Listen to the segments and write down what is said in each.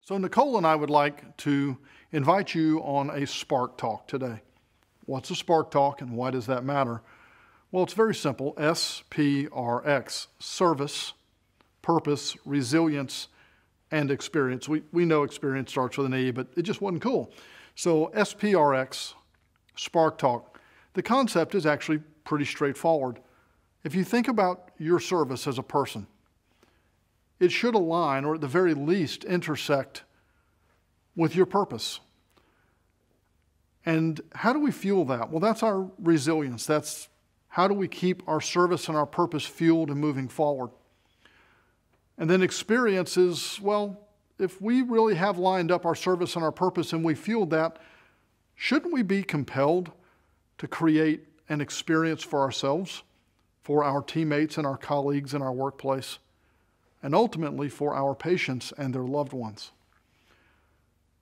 So Nicole and I would like to invite you on a SPRX Talk today. What's a SPRX Talk and why does that matter? Well, it's very simple. SPRX, service, purpose, resilience, and experience. We know experience starts with an E, but it just wasn't cool. So SPRX, SPRX Talk, the concept is actually pretty straightforward. If you think about your service as a person, it should align, or at the very least intersect, with your purpose. And how do we fuel that? Well, that's our resilience. That's how do we keep our service and our purpose fueled and moving forward. And then experience is, well, if we really have lined up our service and our purpose and we fueled that, shouldn't we be compelled to create an experience for ourselves, for our teammates and our colleagues in our workplace, and ultimately for our patients and their loved ones?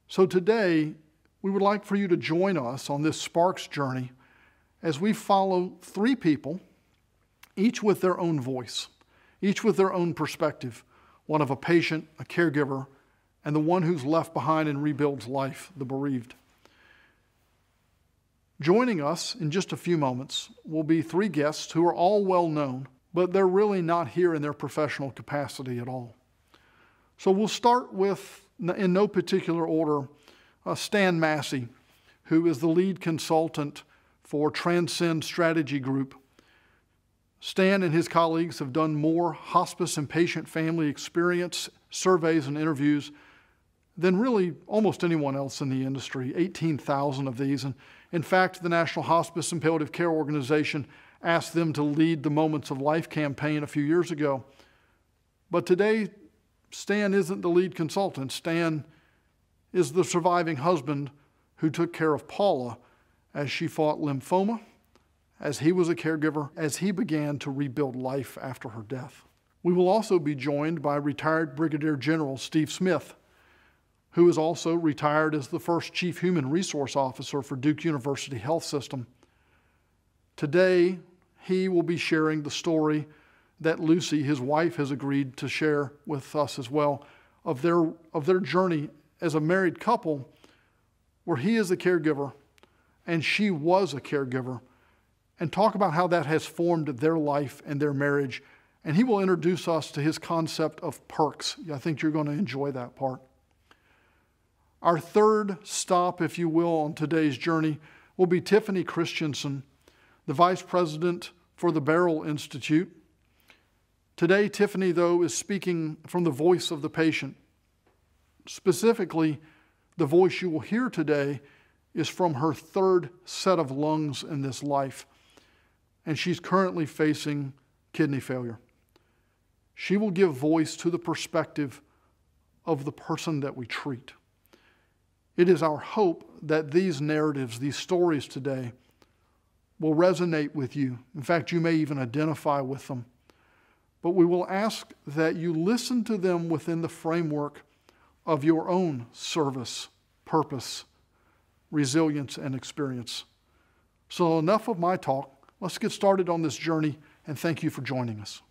So today, we would like for you to join us on this SPRX journey as we follow three people, each with their own voice, each with their own perspective, one of a patient, a caregiver, and the one who's left behind and rebuilds life, the bereaved. Joining us in just a few moments will be three guests who are all well known, but they're really not here in their professional capacity at all. So we'll start with, in no particular order, Stan Massey, who is the lead consultant for Transcend Strategy Group. Stan and his colleagues have done more hospice and patient family experience surveys and interviews than really almost anyone else in the industry, 18,000 of these. And in fact, the National Hospice and Palliative Care Organization asked them to lead the Moments of Life campaign a few years ago. But today, Stan isn't the lead consultant. Stan is the surviving husband who took care of Paula as she fought lymphoma, as he was a caregiver, as he began to rebuild life after her death. We will also be joined by retired Brigadier General Steve Smith, who is also retired as the first Chief Human Resource Officer for Duke University Health System. Today, he will be sharing the story that Lucy, his wife, has agreed to share with us as well, of their journey as a married couple, where he is a caregiver and she was a caregiver, and talk about how that has formed their life and their marriage. And he will introduce us to his concept of perks. I think you're going to enjoy that part. Our third stop, if you will, on today's journey will be Tiffany Christensen, the Vice President for the Barrel Institute. Today, Tiffany, though, is speaking from the voice of the patient. Specifically, the voice you will hear today is from her third set of lungs in this life, and she's currently facing kidney failure. She will give voice to the perspective of the person that we treat. It is our hope that these narratives, these stories today, will resonate with you. In fact, you may even identify with them. But we will ask that you listen to them within the framework of your own service, purpose, resilience, and experience. So enough of my talk. Let's get started on this journey, and thank you for joining us.